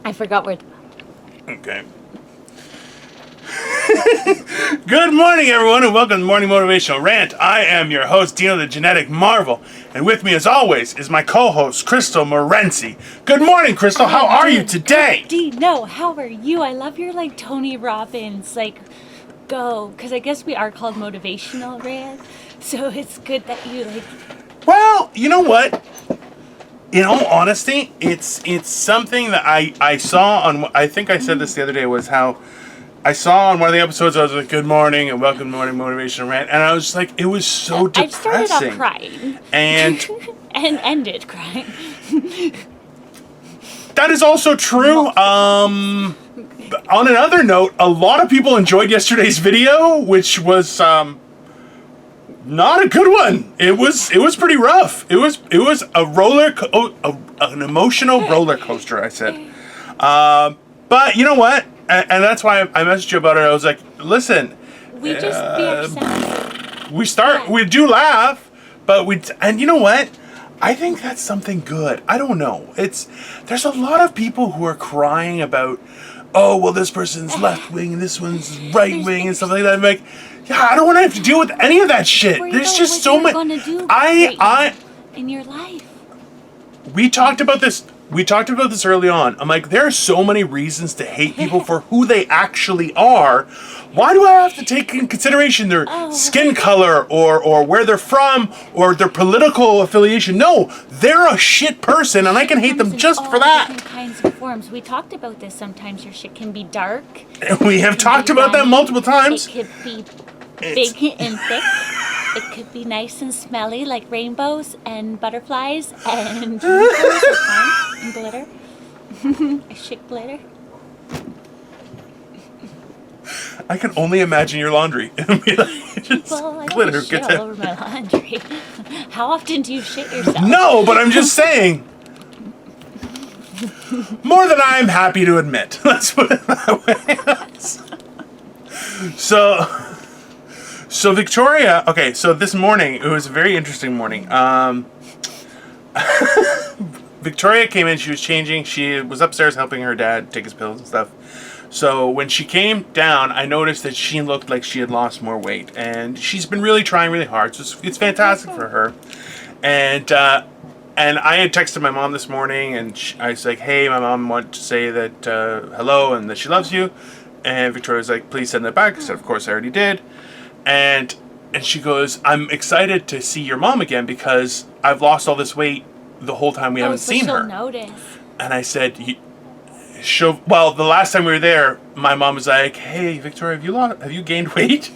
I forgot where... Okay. Good morning, everyone, and welcome to Morning Motivational Rant. I am your host, Dino the Genetic Marvel, and with me, as always, is my co-host, Crystal Morency. Good morning, Crystal. How are you today? Dino, how are you? I love your, Tony Robbins, go, because I guess we are called Motivational Rant, so it's good that you, Well, you know what? In all honesty, it's something that I saw on, I think I said this the other day, was how I saw on one of the episodes, I was like, good morning and welcome to Morning Motivational Rant, and I was like, it was so depressing. I started off crying. And ended crying. That is also true. On another note, a lot of people enjoyed yesterday's video, which was not a good one. It was pretty rough. It was an emotional roller coaster, I said. But you know what? And that's why I messaged you about it. I was like, listen, We just be ourselves. We do laugh, but and you know what? I think that's something good. I don't know. There's a lot of people who are crying about, oh, well, this person's left wing and this one's right wing and stuff like that. I'm like, yeah, I don't want to have to deal with any of that shit. There's just so much. In your life. We talked about this early on. I'm like, there are so many reasons to hate people for who they actually are. Why do I have to take in consideration their skin color or where they're from or their political affiliation? No, they're a shit person and I can hate them just for that. Different kinds of forms. We talked about this. Sometimes your shit can be dark. And we have talked about that multiple times. It could be big and thick. It could be nice and smelly, like rainbows and butterflies and and glitter. I shit glitter. I can only imagine your laundry. It'll be like just Well, I glitter. don't shit all over my laundry. How often do you shit yourself? No, but I'm just saying. More than I'm happy to admit. Let's put it that way. So Victoria, okay, so this morning, it was a very interesting morning. Victoria came in, she was changing, she was upstairs helping her dad take his pills and stuff. So when she came down, I noticed that she looked like she had lost more weight. And she's been really trying really hard, so it's fantastic for her. And I had texted my mom this morning, and I was like, hey, my mom wanted to say that hello and that she loves you. And Victoria was like, please send that back. I said, of course, I already did. And she goes, I'm excited to see your mom again because I've lost all this weight the whole time we haven't seen her. Notice. And I said, well, the last time we were there, my mom was like, hey, Victoria, have you gained weight?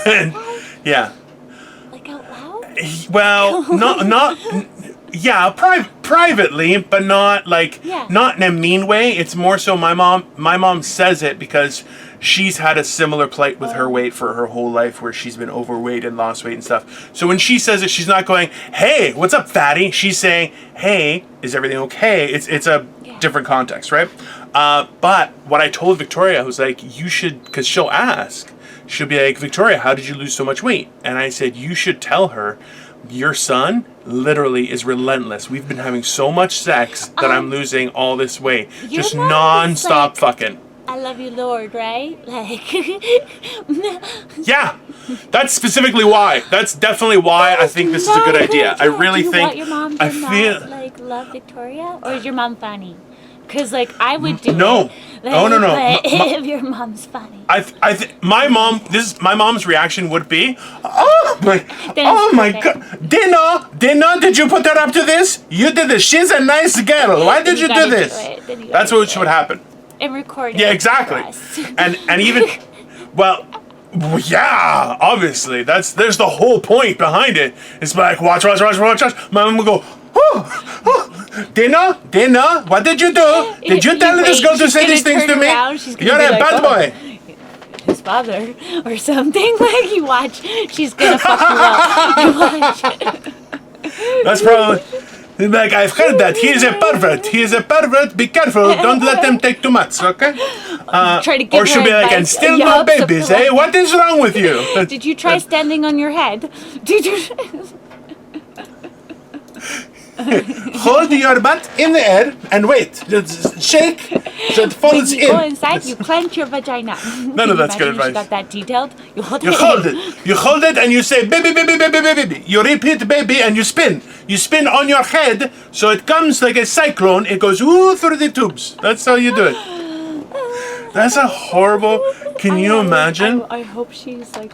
And, yeah. Like out loud? Well, not yeah, privately, but not not in a mean way. It's more so my mom says it because she's had a similar plight with her weight for her whole life where she's been overweight and lost weight and stuff. So when she says it, she's not going, hey, what's up, fatty? She's saying, hey, is everything okay? It's a different context, right? But what I told Victoria, I was like, you should, because she'll ask. She'll be like, Victoria, how did you lose so much weight? And I said, you should tell her, your son literally is relentless. We've been having so much sex that I'm losing all this weight. Just non-stop fucking. I love you, Lord, right? Yeah, that's specifically why. That's definitely why I think this is a good idea. I really think. Do you want your mom to not love Victoria, or is your mom funny? Because I would do it. No. If your mom's funny. My mom's reaction would be, oh my god, Dino, did you put her up to this? You did this. She's a nice girl. Why did you do this? That's what would happen. And record it. Yeah, exactly. And even, well, yeah, obviously there's the whole point behind it. It's like watch. My mom will go, Dino, what did you do? Did you tell this girl to say these things to me? You're a bad boy. His father or something. You watch. She's gonna fuck you up. You watch. That's probably. I've heard that. He is a pervert. He is a pervert. Be careful. Don't let them take too much, okay? Try to give or she'll be like, and still no babies, eh? What is wrong with you? Did you try standing on your head? Did you? Hold your butt in the air and wait. Just shake so it falls When in. you go inside, you clench your vagina. None of that's good Imagine advice. if she got that detailed. You hold You it. hold it. You hold it and you say baby, baby, baby, baby, baby. You repeat baby and you spin. You spin on your head so it comes like a cyclone. It goes ooh through the tubes. That's how you do it. That's a horrible. Can you imagine? I hope she's like.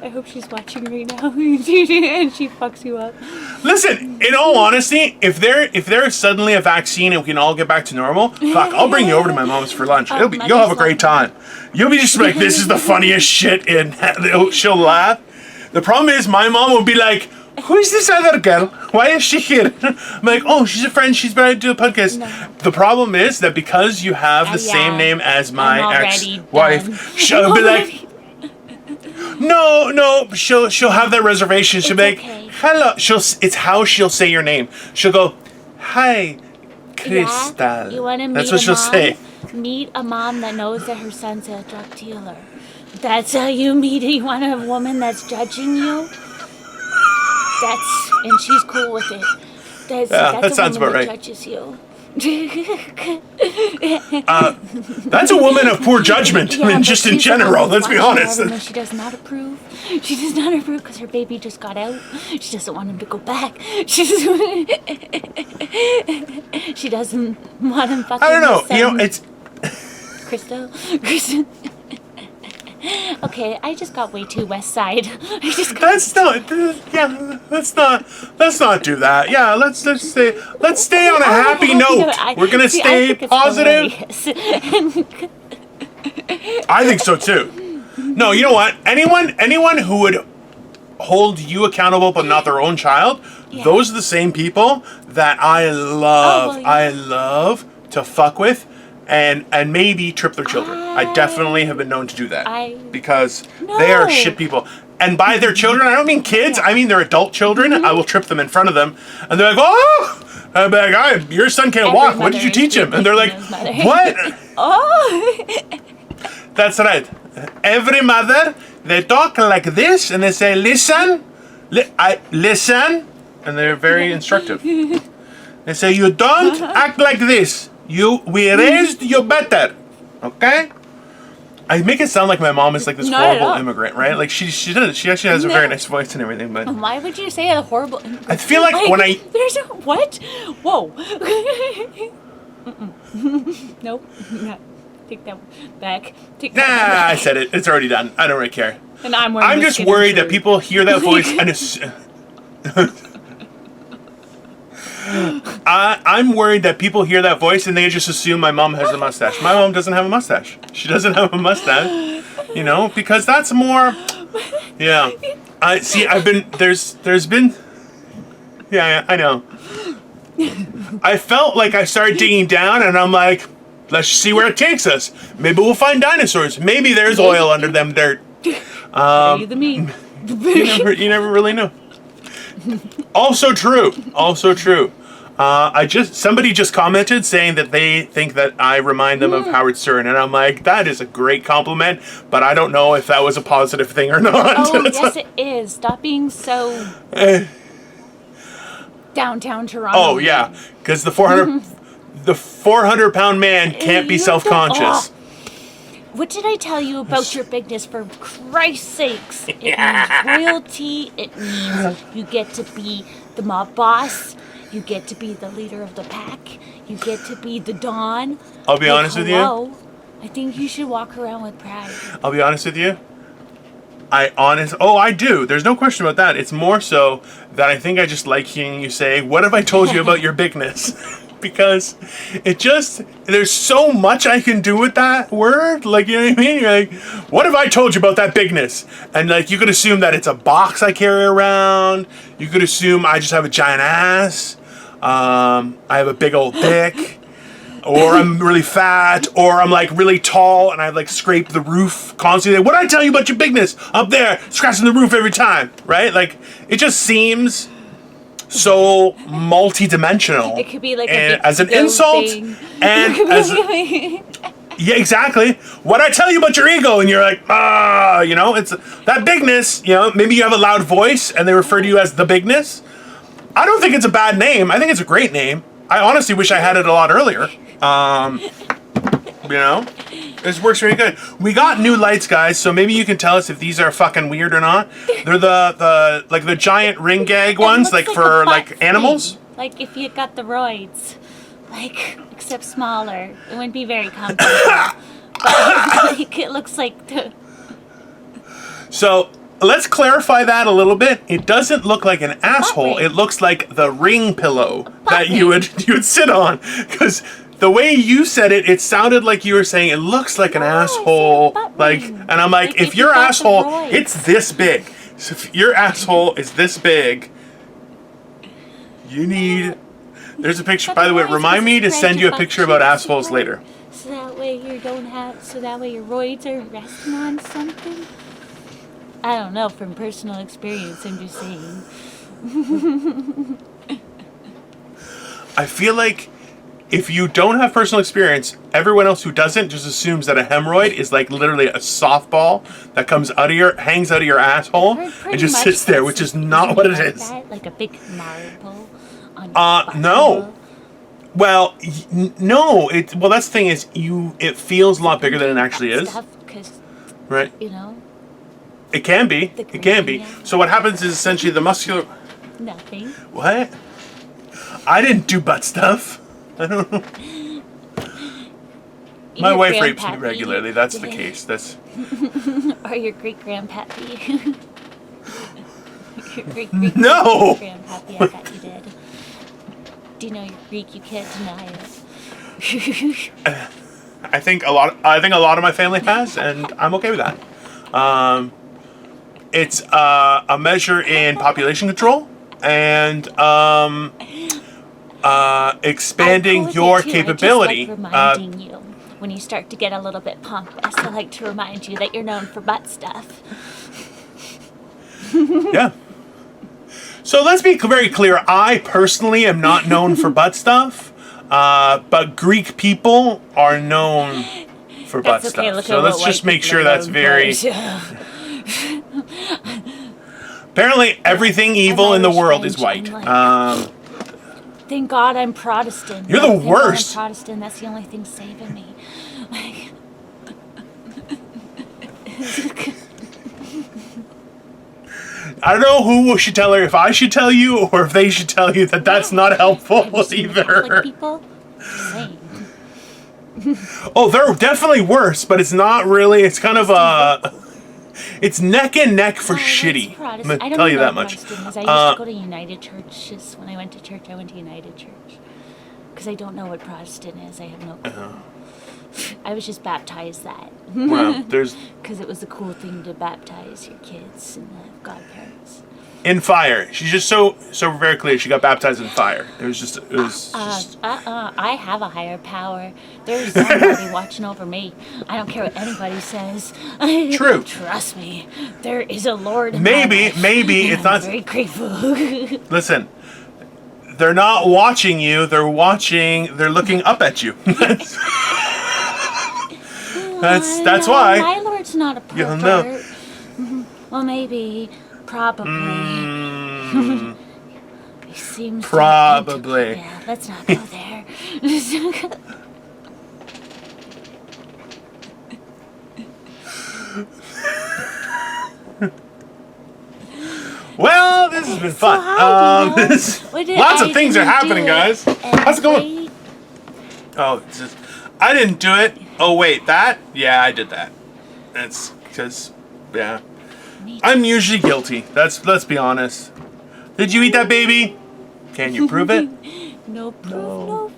I hope she's watching right now, and she fucks you up. Listen, in all honesty, if there is suddenly a vaccine and we can all get back to normal, fuck, I'll bring you over to my mom's for lunch. You'll have a great time. You'll be just like, this is the funniest shit, and she'll laugh. The problem is, my mom will be like, who is this other girl? Why is she here? I'm like, oh, she's a friend. She's about to do a podcast. No. The problem is that because you have the same name as my ex-wife, she'll be like, no, she'll have that reservation. She'll be like, hello. It's how she'll say your name. She'll go, hi, Crystal. Yeah? You want to meet That's what she'll say. Meet a mom that knows that her son's a drug dealer. That's how you meet it. You want a woman that's judging you? And she's cool with it. That sounds about right. Judges you. That's a woman of poor judgment. I mean, just in general. Let's be honest. She does not approve. She does not approve because her baby just got out. She doesn't want him to go back. She doesn't want him fucking. I don't know. You know, it's Crystal. Okay, I just got way too West Side. Let's not do that. Yeah, let's stay on a happy note. We're gonna stay positive. I think so too. No, you know what? Anyone who would hold you accountable but not their own child, those are the same people that I love. I love to fuck with. And maybe trip their children. I definitely have been known to do that because they are shit people. And by their children, I don't mean kids. I mean their adult children. I will trip them in front of them, and they're like, "Oh, I'm like, your son can't walk. What did you teach him?" And they're like, "What?" Oh, that's right. Every mother, they talk like this, and they say, "Listen, listen," and they're very instructive. They say, "You don't act like this. We raised you better, okay?" I make it sound like my mom is like this horrible immigrant, right? Like she doesn't. She actually has a very nice voice and everything, but why would you say a horrible immigrant? I feel like when there's a what? Whoa. Nope. No. Take that back. I said it. It's already done. I don't really care. And I'm just worried that people hear that voice and I'm worried that people hear that voice and they just assume my mom has a mustache. My mom doesn't have a mustache. She doesn't have a mustache, because that's more. Yeah, I see. There's been. Yeah, I know. I felt like I started digging down, and I'm like, let's see where it takes us. Maybe we'll find dinosaurs. Maybe there's oil under them dirt. The meat. You never really know. Also true. Somebody just commented saying that they think that I remind them of Howard Stern, and I'm like, that is a great compliment, but I don't know if that was a positive thing or not. Oh, yes, it is. Stop being so downtown Toronto. Oh yeah, because the 400-pound man can't be self-conscious. What did I tell you about your bigness, for Christ's sakes? It means royalty. It means you get to be the mob boss. You get to be the leader of the pack. You get to be the Don. I'll be honest with you. I think you should walk around with pride. I'll be honest with you. I do. There's no question about that. It's more so that I think I just like hearing you say, "What have I told you about your bigness?" Because there's so much I can do with that word. Like, you know what I mean? You're like, what have I told you about that bigness? And like, you could assume that it's a box I carry around. You could assume I just have a giant ass. I have a big old dick. Or I'm really fat. Or I'm like really tall and I like scrape the roof constantly. What did I tell you about your bigness? Up there, scratching the roof every time. Right? Like, it just seems so multi-dimensional. It could be like as an insult thing. And as yeah, exactly. What I tell you about your ego, and you're like, it's that bigness. Maybe you have a loud voice, and they refer to you as the bigness. I don't think it's a bad name. I think it's a great name. I honestly wish I had it a lot earlier. You know, this works very good. We got new lights, guys, so maybe you can tell us if these are fucking weird or not. They're the giant ring gag ones, like for like animals. Thing. Like if you got the roids, like except smaller. It wouldn't be very comfortable. But like, it looks like the. So let's clarify that a little bit. It doesn't look like an asshole. It looks like the ring pillow that you would sit on. Because the way you said it, it sounded like you were saying it looks like an asshole. Like, and I'm like if your asshole, it's this big. So if your asshole is this big, you need. There's a picture. By the way, remind me to send you a picture about assholes later. So that way you don't have. So that way your roids are resting on something. I don't know from personal experience. I'm just saying. I feel like if you don't have personal experience, everyone else who doesn't just assumes that a hemorrhoid is like literally a softball that comes hangs out of your asshole and just sits there, which is not what it is. Like a big marble on your no. Well, no. Well, that's the thing is it feels a lot bigger than it actually is. Right. You know. It can be. It can be. So what happens is essentially the muscular. Nothing. What? I didn't do butt stuff. I don't know. My wife rapes me regularly. That's the case. That's. Or your great grandpappy. Your great no. Grandpappy. I bet you did. Dino, you're Greek. You can't deny it. I think a lot of my family has, and I'm okay with that. It's a measure in population control and expanding your capability. I just like reminding you when you start to get a little bit pompous. I like to remind you that you're known for butt stuff. Yeah. So let's be very clear. I personally am not known for butt stuff, but Greek people are known for butt stuff. So let's just make sure that's very. Apparently, everything evil in the world is white. Thank God I'm Protestant. You're the worst. I'm Protestant. That's the only thing saving me. I don't know who should tell her, if I should tell you or if they should tell you that that's not helpful either. Catholic people? Same. Oh, they're definitely worse, but it's not really. It's kind of it's neck and neck for shitty. I'm going to tell you that much. I used to go to United Churches. When I went to church, I went to United Church. Because I don't know what Protestant is. I have no clue. I was just baptized that. Well, there's... Because it was a cool thing to baptize your kids and the godparents. In fire. She's just so very clear. She got baptized in fire. It was just... I have a higher power. There's somebody watching over me. I don't care what anybody says. True. Trust me. There is a Lord in maybe it's not... I'm very grateful. Listen. They're not watching you. They're looking up at you. That's why. My Lord's not a pervert. You'll know. Well, maybe. Probably. He seems probably. Yeah, let's not go there. Well, this has been fun. Lots of things are happening, guys. How's it going? Oh, I didn't do it. Oh, wait, that? Yeah, I did that. That's because, yeah. I'm usually guilty. Let's be honest. Did you eat that baby? Can you prove it? No proof. No.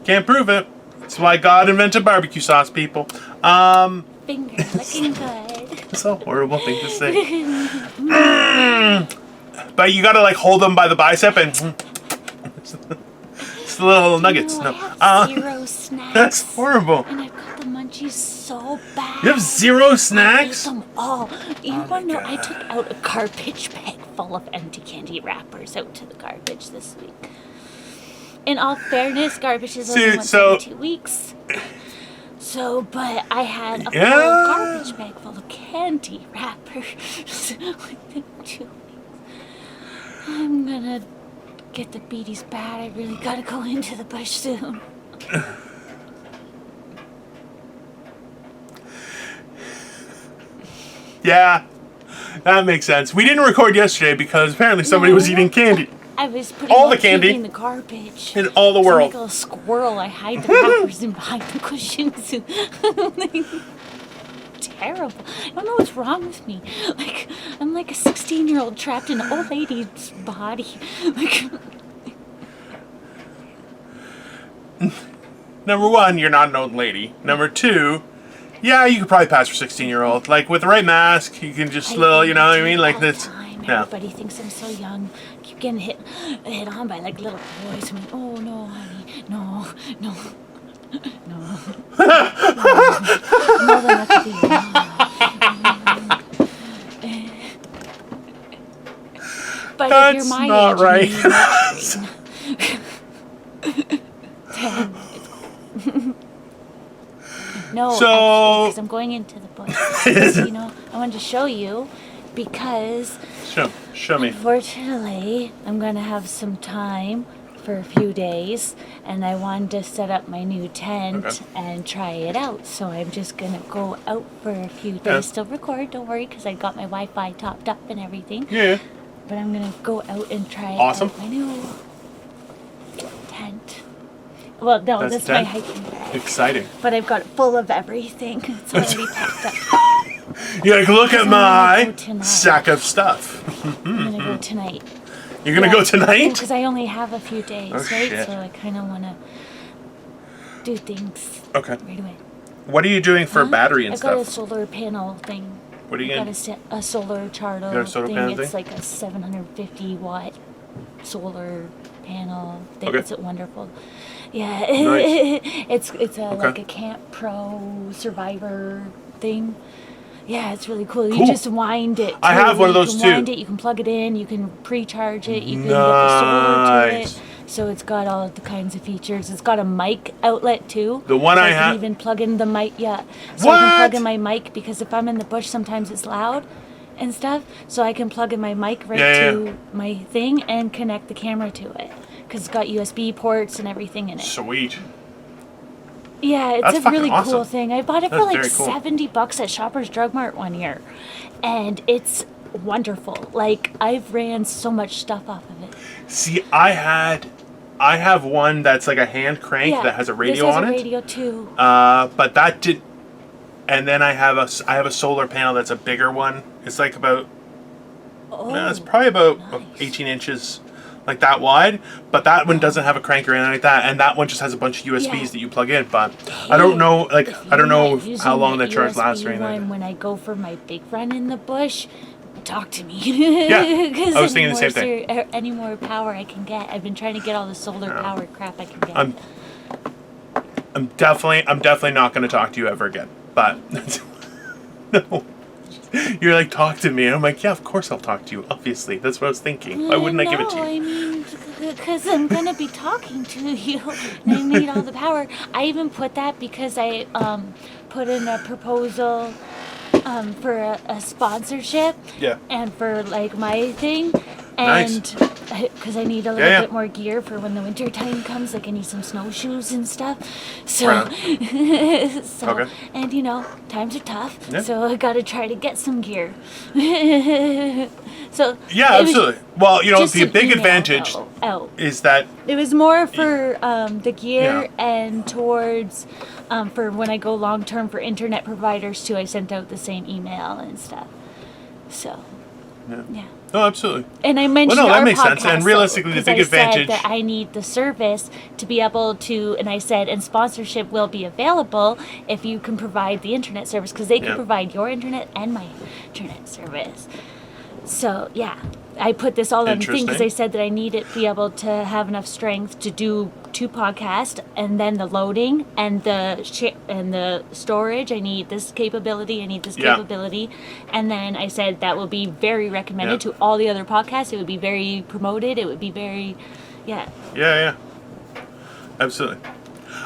Can't prove it. That's why God invented barbecue sauce, people. Finger looking good. It's a horrible thing to say. But you gotta like hold them by the bicep and it's the little nuggets. I have zero snacks. That's horrible. And I've got the munchies so bad. You have zero snacks? I ate them all. You want to know? I took out a garbage bag full of empty candy wrappers out to the garbage this week. In all fairness, garbage is only once every 2 weeks. So, but I had a full garbage bag full of candy wrappers within 2 weeks. I'm gonna get the beaties bad. I really gotta go into the bush soon. Yeah, that makes sense. We didn't record yesterday because apparently somebody was eating candy. I was putting all the candy in the garbage. in all the So world. like a little squirrel, I hide the wrappers in behind the cushions. Terrible. I don't know what's wrong with me. Like, I'm like a 16-year-old trapped in an old lady's body. Like, Number one, you're not an old lady. Number two, yeah, you could probably pass for 16-year-old. Like with the right mask, you can just little, you know what I mean? Like this. Yeah. Everybody thinks I'm so young. I keep getting hit on by like little boys. I'm like, oh no, honey, no. No, they're not to be. But if you're my not age, right. No, so, because I'm going into the bush. You know, I wanted to show you because show me. Unfortunately, I'm gonna have some time for a few days, and I wanted to set up my new tent and try it out. So I'm just gonna go out for a few days. Still record, don't worry, because I got my Wi-Fi topped up and everything. Yeah. But I'm gonna go out and try out my new tent. Well, no, that's my hiking bag. Exciting. But I've got it full of everything. It's already packed up. You're like, look at my sack of stuff. I'm gonna go tonight. You're gonna go tonight? Because I only have a few days, right? Shit. So I kind of want to do things right away. What are you doing for battery and I've stuff? got a solar panel thing. What are you going to a solar chardo got a solar thing. panel It's thing? like a 750 watt solar panel thing. Okay. It's wonderful. Yeah, Nice. it's like a Camp Pro Survivor thing. Yeah, it's really cool. You Cool. just wind it. I have one of those you can wind too. it, you can plug it in, you can pre-charge it, you can get the solar to Nice. it. So it's got all the kinds of features. It's got a mic outlet too. The one so I can have- even plug in the mic. Yeah. So I can plug in my mic because if I'm in the bush, sometimes it's loud and stuff. So I can plug in my mic right to my thing and connect the camera to it because it's got USB ports and everything in it. Sweet. Yeah, it's That's a fucking really awesome. cool thing. I bought it for That's like very cool. $70 at Shoppers Drug Mart one year, and it's wonderful. Like I've ran so much stuff off of it. See, I have one that's like a hand crank that has a radio this has on a it. radio too. But that did, and then I have a solar panel that's a bigger one. It's like about, it's probably about 18 inches, like that wide. But that one doesn't have a crank or anything like that, and that one just has a bunch of USBs that you plug in. But I don't know, like I don't know how long that charge lasts or anything. When I go for my big run in the bush, talk to me. Yeah, I was thinking the same thing. Any more power I can get. I've been trying to get all the solar power crap I can get. I'm definitely not going to talk to you ever again. But no, you're like, talk to me. And I'm like, yeah, of course I'll talk to you. Obviously, that's what I was thinking. Why wouldn't I give it to you? I mean, because I'm gonna be talking to you. And I need all the power. I even put that because I put in a proposal for a sponsorship. Yeah. And for like my thing. Nice. And because I need a little bit more gear for when the winter time comes, like I need some snowshoes and stuff. So, and you know, times are tough, so I got to try to get some gear. So yeah, absolutely. Well, you know, the big email advantage is that it was more for the gear and towards for when I go long term for internet providers too. I sent out the same email and stuff. So yeah. Oh, absolutely. And I mentioned that makes podcast, sense. And realistically, the big advantage said that I need the service to be able to, and I said, and sponsorship will be available if you can provide the internet service because they can provide your internet and my internet service. So yeah, I put this all on the thing because I said that I need it to be able to have enough strength to do 2 podcasts and then the loading and the storage. I need this capability. I need this capability. And then I said that will be very recommended to all the other podcasts. It would be very promoted. It would be very, Yeah. Absolutely.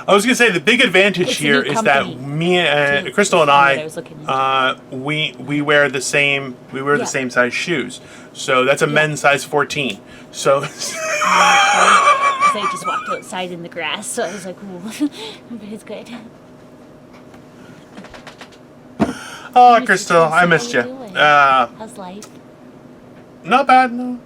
I was gonna say the big advantage It's a here new is that company, me and too. Crystal and That's what I was looking we wear the same the same size shoes. So that's a men's size 14. So Because I just walked outside in the grass, so I was like, ooh, but it's good. oh, Crystal, I missed you. How's life? Not bad. No.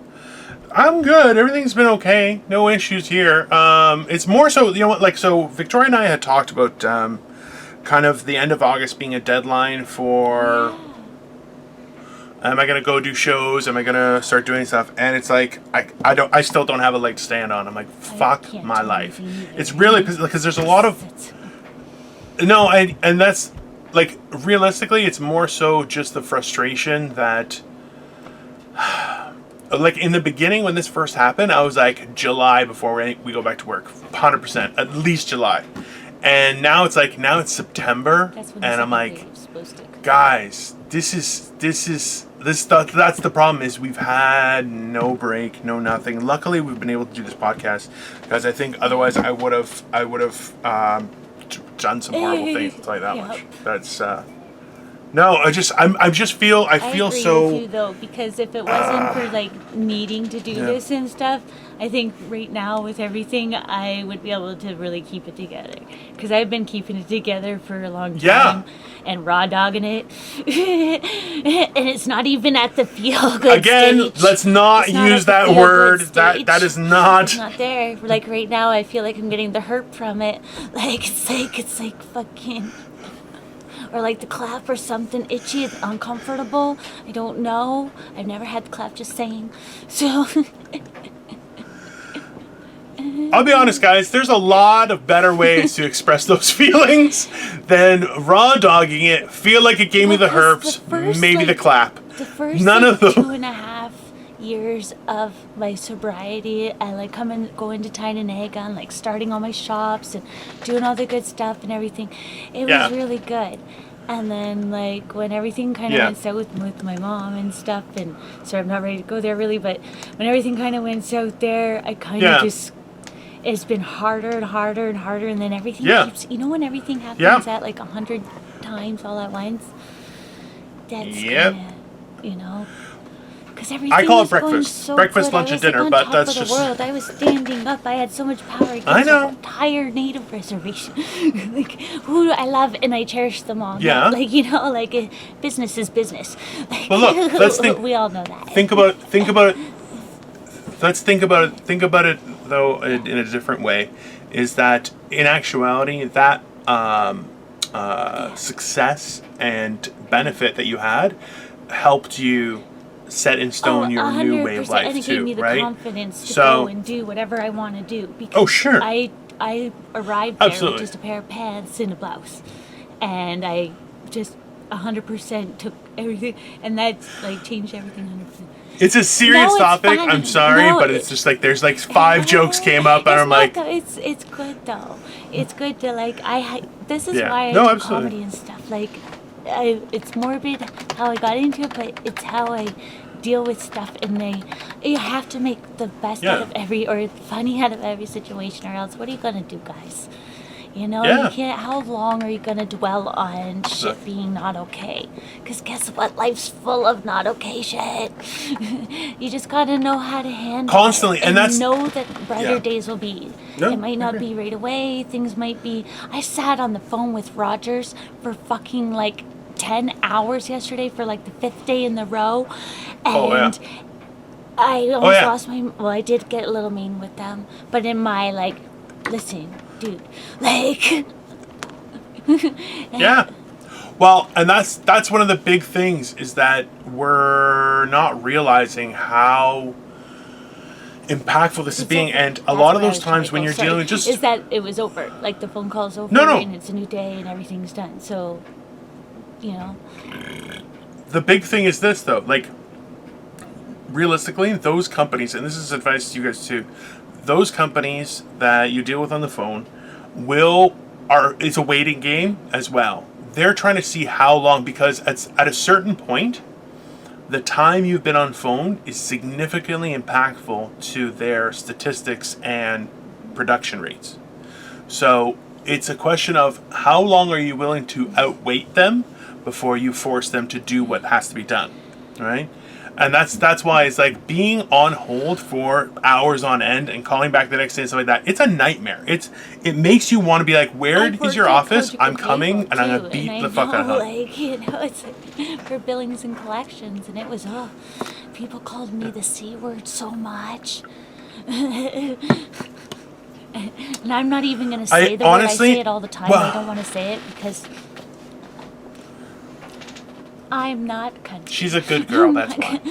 I'm good. Everything's been okay. No issues here. It's more so, you know what, like, so Victoria and I had talked about kind of the end of August being a deadline for, am I going to go do shows? Am I going to start doing stuff? And it's like, I still don't have a leg to stand on. I'm like, fuck my life. It's really, because there's a lot of, no, and that's, like, realistically, it's more so just the frustration that, like, in the beginning when this first happened, I was like, July before we go back to work. 100%. At least July. And now it's like, now it's September. And I'm like, guys, that's the problem is we've had no break, no nothing. Luckily, we've been able to do this podcast because I think otherwise I would have done some horrible things. I'll tell you that much. That's, no, I feel I agree so. with you though, because if it wasn't for like needing to do this and stuff, I think right now with everything, I would be able to really keep it together. Because I've been keeping it together for a long time and raw dogging it, and it's not even at the feel good Again, stage. let's not use that word. That is not. It's not there. Like right now, I feel like I'm getting the hurt from it. Like it's like fucking. Or like the clap or something itchy, it's uncomfortable. I don't know. I've never had the clap, just saying. So I'll be honest, guys, there's a lot of better ways to express those feelings than raw dogging it, feel like it gave me the herps, maybe the clap. The first None of them. 2.5 years of my sobriety, I like go into Tyne and Egg on like starting all my shops and doing all the good stuff and everything. It was really good. And then like when everything kind of went south with my mom and stuff, and so I'm not ready to go there really, but when everything kind of went south there, I kind of just, it's been harder and harder and harder, and then everything keeps, you know, when everything happens at like 100 times all at once, that's kinda, you know. Everything I call it was going breakfast. So Breakfast, good. lunch, and dinner, but that's just. World. I was standing up. I had so much power against the entire native reservation. Like, who I love and I cherish them all. Yeah. Like, you know, like business is business. Like, But look, let's think. We all know that. Think about it. Let's think about it. Think about it though in a different way. Is that in actuality that success and benefit that you had helped you set in stone your new way of life and it too, gave me the right? confidence to go and do whatever I want to do. Because I arrived there with just a pair of pants and a blouse, and I just 100% took everything, and that's like changed everything 100%. It's a serious topic. Funny. I'm sorry, but it's just like there's like 5 jokes came up, and I'm like, it's good though. It's good to like this is why I do comedy and stuff. Like, it's morbid how I got into it, but it's how I deal with stuff, and you have to make the best out of or funny out of every situation, or else what are you gonna do, guys? You know, you can't. How long are you gonna dwell on shit being not okay? Because guess what? Life's full of not okay shit. You just gotta know how to handle constantly, it, and that's know that brighter days will be. It might not be right away. Things might be. I sat on the phone with Rogers for fucking like 10 hours yesterday for like the 5th day in the row, and I almost lost my. Well, I did get a little mean with them, but in my like, listen, dude, like. Well, and that's one of the big things is that we're not realizing how impactful this is being, and a lot of those times when you're dealing with just is that it was over, like the phone call's over, and it's a new day and everything's done. So, you know, the big thing is this though, like realistically, those companies, and this is advice to you guys too, those companies that you deal with on the phone it's a waiting game as well. They're trying to see how long, because at a certain point, the time you've been on phone is significantly impactful to their statistics and production rates. So it's a question of how long are you willing to outweight them before you force them to do what has to be done, right? And that's why it's like being on hold for hours on end and calling back the next day and stuff like that. It's a nightmare. It makes you want to be like, where is your office? I'm coming and I'm gonna beat the fuck out of them. Like, you know, it's like for billings and collections, and it was people called me the C word so much. And I'm not even gonna say the word. I say it all the time. I don't want to say it because I'm not cunty. She's a good girl, that's why.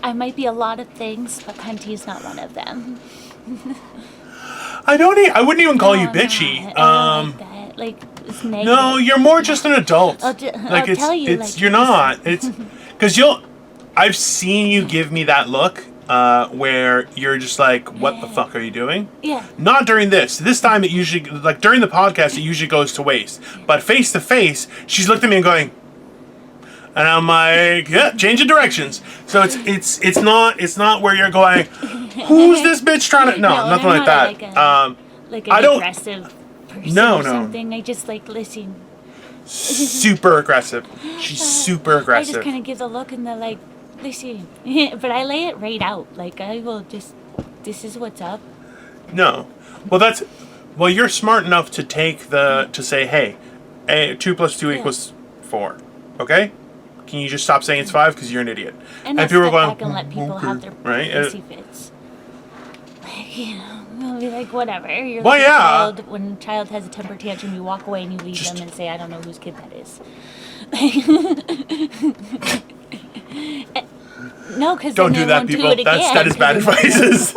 I might be a lot of things, but cunty's not one of them. I wouldn't even call you bitchy. I don't like that. Like, it's negative. No, you're more just an adult. I'll tell you, like, you're not. It's because I've seen you give me that look where you're just like, what the fuck are you doing? Yeah. Not during this. This time it usually, like during the podcast, it usually goes to waste. But face to face, she's looked at me and going, and I'm like, yeah, changing directions. So it's not where you're going, who's this bitch trying to... No, nothing like that. Like an aggressive person or something. I just like, listen. Super aggressive. She's super aggressive. I just kind of give the look and they're like, listen. But I lay it right out. Like, I will just, this is what's up. No. Well, you're smart enough to to say, hey, 2 + 2 = 4. Okay? Can you just stop saying it's 5 because you're an idiot? And people are going, back and let people have their pissy fits. Like, you know, I'll be like, whatever. You're like a child. When a child has a temper tantrum, you walk away and you leave them and say, I don't know whose kid that is. No, because don't do that, people. That is bad advice.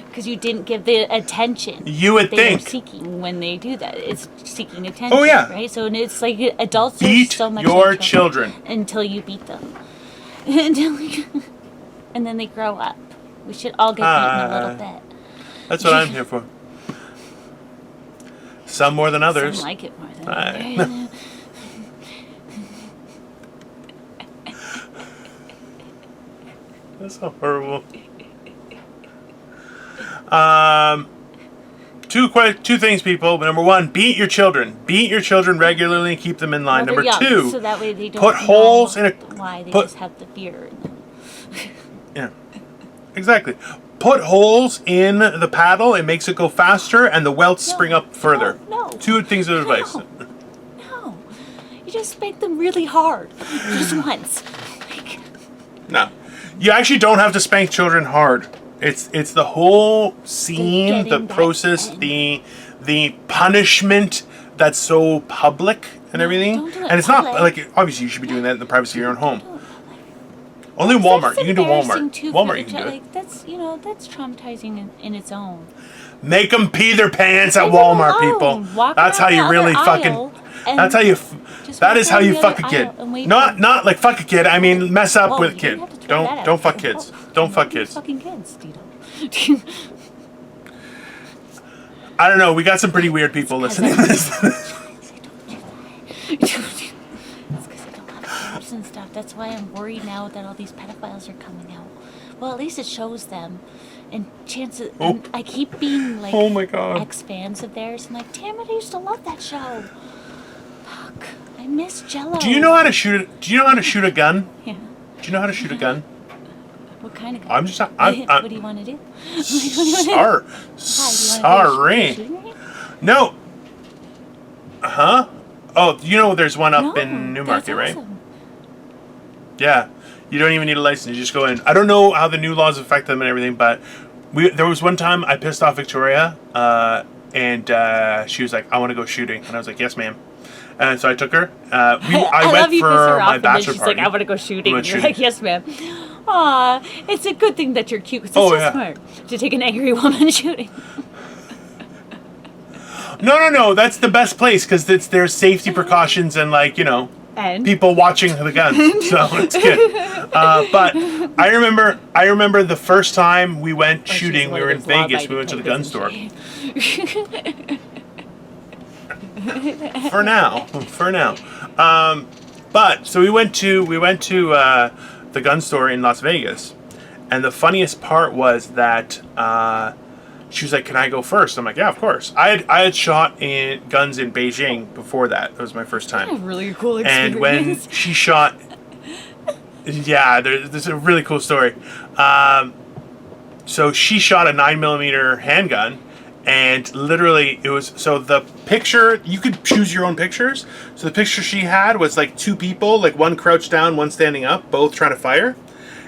Because you didn't give the attention you would they think were seeking when they do that. It's seeking attention. Oh yeah, right. So it's like adults beat are so much your like children until you beat them, and then they grow up. We should all get beaten a little bit. That's what I'm here for. Some more than others. Some like it more than others. That's so horrible. Two things, people. Number one, beat your children. Beat your children regularly and keep them in line. Number young, two, so that way they don't put holes in why they just have the fear in them. Yeah, exactly. Put holes in the paddle. It makes it go faster, and the welts spring up further. No. Two things of advice. No. You just spank them really hard, just once. No. You actually don't have to spank children hard. It's the whole scene, the process, the punishment that's so public and everything. Don't do it and it's public. not like obviously you should be doing that in the privacy of your own home. Only Walmart. You can do Walmart. Walmart you can do it. Like, that's traumatizing in its own. Make them pee their pants at Walmart, people. That's how you really fucking. That's how you. That is how you fuck a kid. Not like fuck a kid. I mean, mess up with a kid. Don't fuck kids. Don't fuck kids. Fucking kids, Dino. I don't know. We got some pretty weird people listening to this. It's because I don't have apps and stuff. That's why I'm worried now that all these pedophiles are coming out. Well, at least it shows them. And chances, and I keep being like, oh my God, ex-fans of theirs. And like, damn it, I used to love that show. Fuck, I miss Jello. Do you know how to shoot a gun? Yeah. Do you know how to shoot a gun? What kind of gun? I'm just. What do you want to do? Sorry. No. Huh? Oh, you know there's one up in Newmarket, right? Awesome. Yeah. You don't even need a license. You just go in. I don't know how the new laws affect them and everything, but there was one time I pissed off Victoria, and she was like, "I want to go shooting," and I was like, "Yes, ma'am." And so I took her. I went for my bachelor she's party. Like, "I want to go shooting." And you're like, "Yes, ma'am." Aw, it's a good thing that you're cute. Cause it's so smart to take an angry woman shooting. No. That's the best place because there's safety precautions and people watching the guns, so it's good. But I remember the first time we went shooting. We were in Vegas. We went to the gun store. For now. But so we went to the gun store in Las Vegas, and the funniest part was that she was like, "Can I go first?" I'm like, "Yeah, of course." I had shot guns in Beijing before that. That was my first time. A really cool experience. And when she shot, yeah, there's a really cool story. So she shot a 9mm handgun, and literally it was, so the picture, you could choose your own pictures. So the picture she had was like two people, like one crouched down, one standing up, both trying to fire.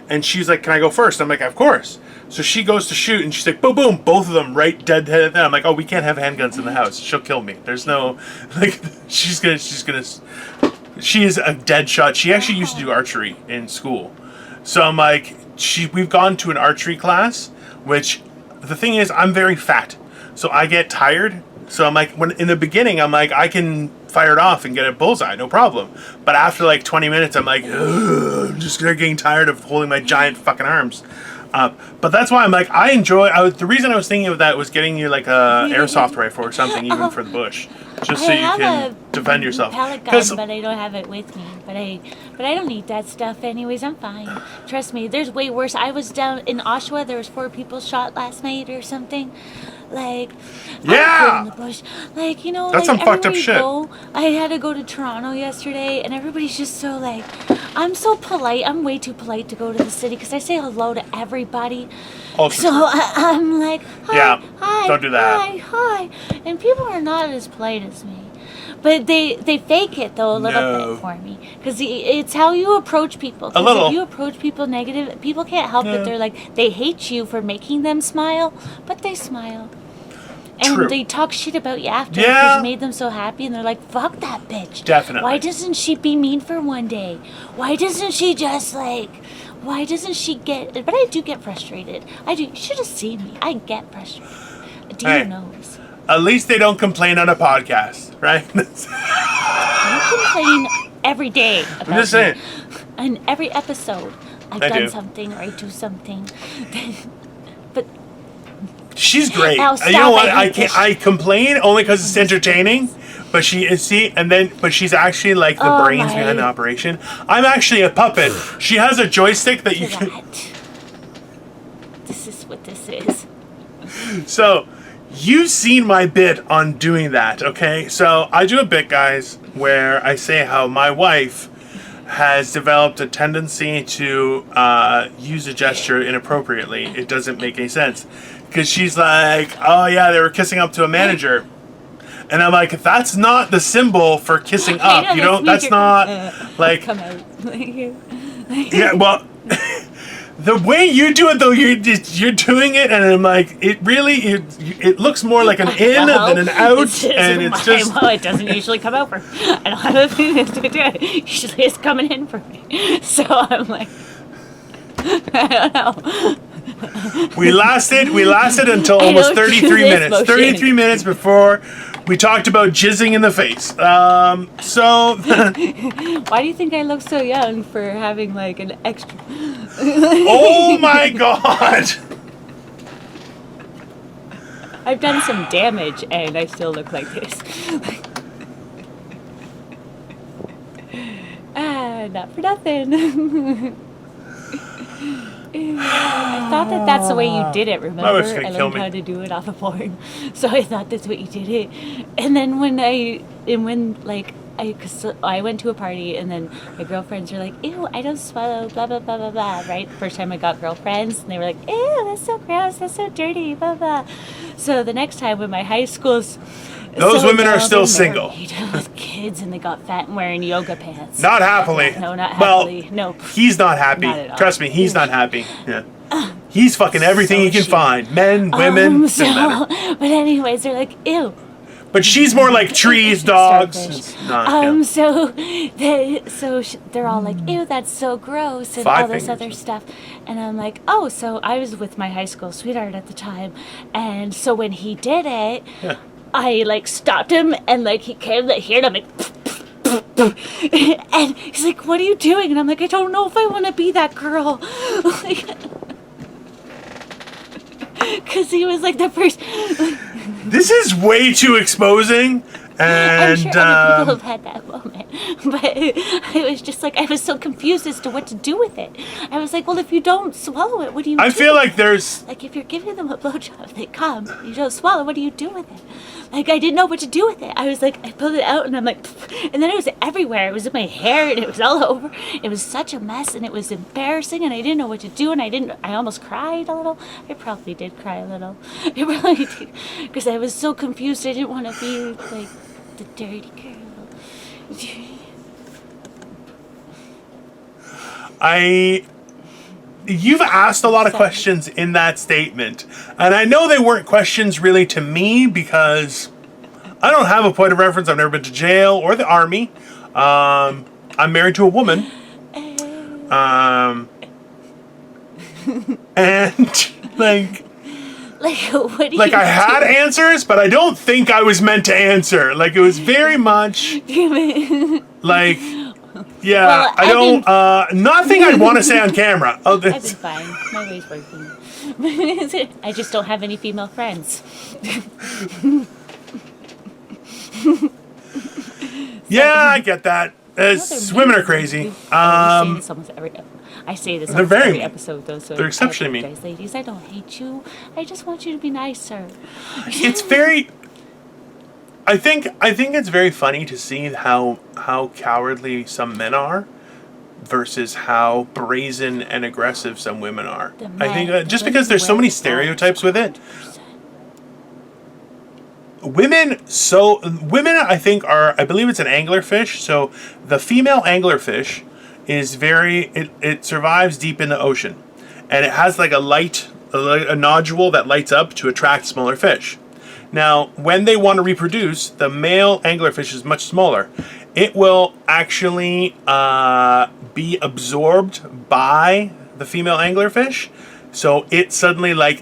And she's like, "Can I go first?" I'm like, "Of course." So she goes to shoot, and she's like, boom, boom, both of them right dead. I'm like, "Oh, we can't have handguns in the house. She'll kill me." There's no, like, she is a dead shot. She actually used to do archery in school. So I'm like, we've gone to an archery class, which the thing is, I'm very fat. So I get tired. So I'm like, when in the beginning, I'm like, I can fire it off and get a bullseye, no problem. But after like 20 minutes, I'm like, ugh, I'm just getting tired of holding my giant fucking arms. But that's why I'm like, the reason I was thinking of that was getting you like a airsoft rifle or something, even for the bush, just so you can defend yourself. Pellet gun, but I don't have it with me. But I don't need that stuff anyways. I'm fine. Trust me. There's way worse. I was down in Oshawa. There was 4 people shot last night or something. Like, yeah, in the bush. Like, you know, that's like, some fucked up shit. I had to go to Toronto yesterday, and everybody's just so like, I'm so polite. I'm way too polite to go to the city because I say hello to everybody. So I'm like, hi, don't do that. Hi, and people are not as polite as me. But they fake it though a little bit for me, because it's how you approach people. A little. If you approach people negative, people can't help it. They're like, they hate you for making them smile, but they smile. And they talk shit about you after because you made them so happy, and they're like, "Fuck that bitch." Definitely. Why doesn't she be mean for one day? Why doesn't she just like? Why doesn't she get? But I do get frustrated. I do. You should have seen me. I get frustrated. Dino knows. At least they don't complain on a podcast, right? I complain every day about I'm just saying. In every episode, I've done something or I do something. But she's great. Now, stop, you know what? I complain only because it's entertaining. But she's actually like the brains behind the operation. I'm actually a puppet. She has a joystick that you can. This is what this is. So, you've seen my bit on doing that, okay? So, I do a bit, guys, where I say how my wife has developed a tendency to use a gesture inappropriately. It doesn't make any sense. Because she's like, "Oh yeah, they were kissing up to a manager." And I'm like, that's not the symbol for kissing up. You know, that's not like. Come out. Yeah, well, the way you do it though, you're doing it, and I'm like, it looks more like an in than an out, and it's just. Well, it doesn't usually come out for. I don't have a thing to do it. Usually it's coming in for me. So I'm like, I don't know. We lasted until almost 33 minutes. Motion. 33 minutes before we talked about jizzing in the face. So. Why do you think I look so young for having like an extra? Oh my god! I've done some damage and I still look like this. Not for nothing. I thought that that's the way you did it, remember? I learned how to do it off of porn. So I thought that's what you did it. And then because I went to a party and then my girlfriends were like, "Ew, I don't swallow, blah, blah, blah, blah, blah," right? First time I got girlfriends and they were like, "Ew, that's so gross, that's so dirty, blah, blah." So the next time when my high school's those women are still single. With kids and they got fat and wearing yoga pants. Not happily. No, not happily. Well, nope. He's not happy. Not at all. Trust me, he's not happy. Yeah. He's fucking everything he can find. Men, women, doesn't matter. But anyways, they're like, "Ew." But she's more like trees, dogs. So they're all like, "Ew, that's so gross," and all this other stuff. And I'm like, "Oh," so I was with my high school sweetheart at the time, and so when he did it, I like stopped him, and like he came here, and I'm like, and he's like, "What are you doing?" And I'm like, "I don't know if I want to be that girl." Because he was like the first. This is way too exposing, and I'm sure other people have had that moment. But I was just like, I was so confused as to what to do with it. I was like, well, if you don't swallow it, what do you do? I feel like there's... Like, if you're giving them a blowjob, they come, you don't swallow, what do you do with it? Like, I didn't know what to do with it. I was like, I pulled it out, and I'm like, pfft. And then it was everywhere. It was in my hair, and it was all over. It was such a mess, and it was embarrassing, and I didn't know what to do, and I almost cried a little. I probably did cry a little. I really did, because I was so confused. I didn't want to be, like, the dirty girl. You've asked a lot of questions in that statement, and I know they weren't questions really to me because I don't have a point of reference. I've never been to jail or the army. I'm married to a woman, and like what do like you I had answers, but I don't think I was meant to answer. Like it was very much like. Yeah, well, I don't. Nothing I'd want to say on camera. I've been fine. My way's working. I just don't have any female friends. Yeah, I get that. Women are crazy. I say this almost every episode, though. So they're exceptionally mean. Guys, ladies, I don't hate you. I just want you to be nicer. It's very. I think it's very funny to see how cowardly some men are versus how brazen and aggressive some women are. I think just because there's so many stereotypes with it. Women, I think I believe it's an anglerfish. So the female anglerfish is it survives deep in the ocean, and it has like a nodule that lights up to attract smaller fish. Now, when they want to reproduce, the male anglerfish is much smaller. It will actually be absorbed by the female anglerfish. So it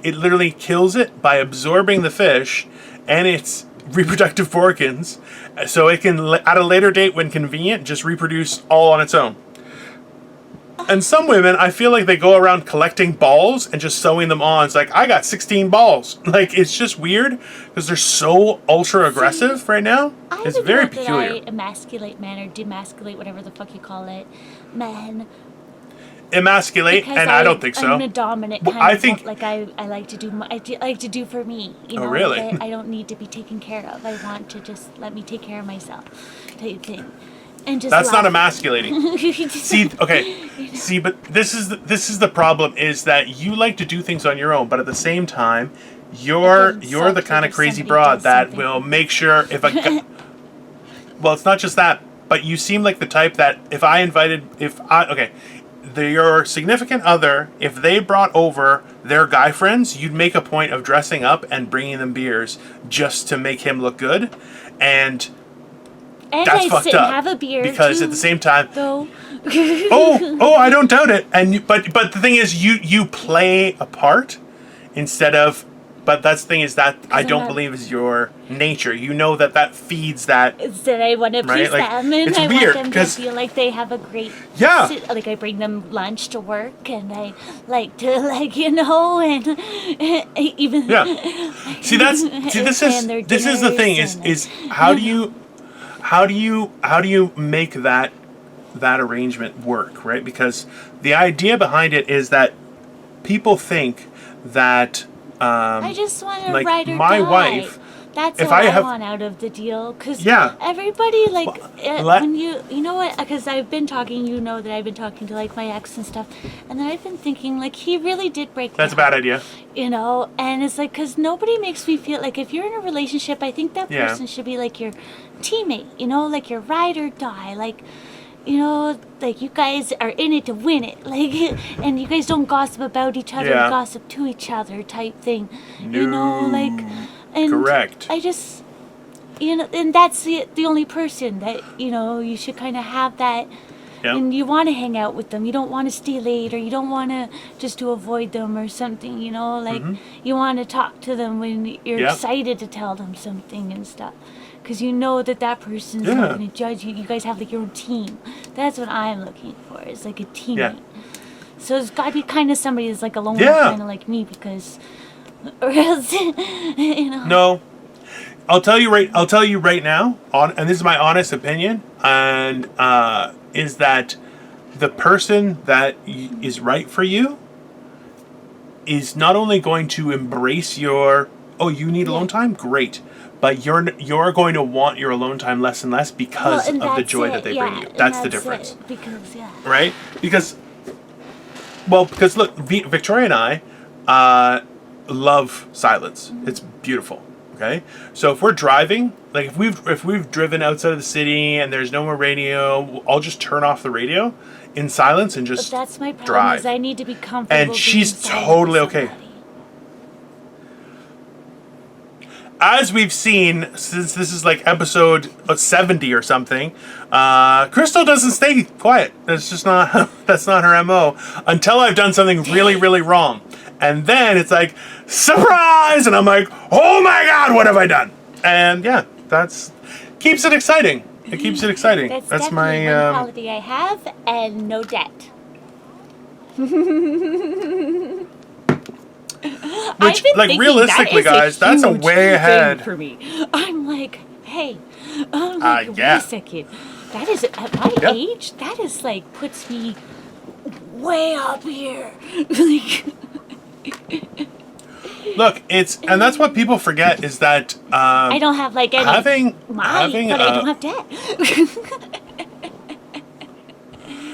literally kills it by absorbing the fish and its reproductive organs. So it can, at a later date when convenient, just reproduce all on its own. And some women, I feel like they go around collecting balls and just sewing them on. It's like, I got 16 balls. Like, it's just weird because they're so ultra aggressive right now. It's very peculiar. I emasculate men or demasculate, whatever the fuck you call it, men. Emasculate, because and I don't think so. I'm a dominant kind I of, think like I like to do. I like to do for me. You know, oh, really? I don't need to be taken care of. I want to just let me take care of myself, type thing. And just that's not emasculating. See, but this is the problem is that you like to do things on your own, but at the same time, you're the kind of crazy broad that will make sure if well, it's not just that, but you seem like the type that your significant other, if they brought over their guy friends, you'd make a point of dressing up and bringing them beers just to make him look good, and that's I fucked sit up and have a beer because too, at the same time, though. I don't doubt it. But the thing is, you play a part instead of. But that's the thing is that I don't believe is your nature. You know that feeds that. It's that I want to please them, and it's I weird, want them to feel like they have a great. Yeah. Like I bring them lunch to work, and I like to and even. Yeah. This is the thing is how do you make that arrangement work, right? Because the idea behind it is that people think that. I just want to like ride or my die. wife. That's what I want out of the deal. Because everybody, when you know what, because I've been talking, you know that I've been talking to, like, my ex and stuff, and then I've been thinking, like, he really did break That's a bad idea. You know, and it's like, because nobody makes me feel, like, if you're in a relationship, I think that person should be, like, your teammate, you know, like, your ride or die, like, you know, like, you guys are in it to win it, like, and you guys don't gossip about each other, gossip to each other type thing, you know, like, and correct. I just, you know, and that's the only person that, you know, you should kind of have that, and you want to hang out with them, you don't want to stay late, or you don't want to just to avoid them or something, you know, like, you want to talk to them when you're excited to tell them something and stuff. Because you know that person's not going to judge you. You guys have, like, your own team. That's what I'm looking for. It's like a teammate. Yeah. So it's got to be kind of somebody that's, like, a loner, kind of like me, because, or else, you know. No. I'll tell you right now, and this is my honest opinion, and is that the person that is right for you is not only going to embrace your, oh, you need alone time? Great. But you're going to want your alone time less and less because of the joy that they bring you. That's the difference. Because, right? Because look, Victoria and I love silence. It's beautiful. Okay, so if we're driving, like if we've driven outside of the city and there's no more radio, I'll just turn off the radio in silence and just that's my problem. Drive. Is I need to be comfortable. And she's totally okay. As we've seen, since this is like episode 70 or something, Crystal doesn't stay quiet. That's just not that's not her MO until I've done something really, really wrong. And then it's like, surprise! And I'm like, oh my God, what have I done? And yeah, that's keeps it exciting. It keeps it exciting. That's my one quality I have, and no debt. Which, like, realistically, guys, that's a way ahead for me. I'm like, hey, wait a second. That is at my age. That is like puts me way up here. Look, and that's what people forget is that I don't have like any but I don't have debt.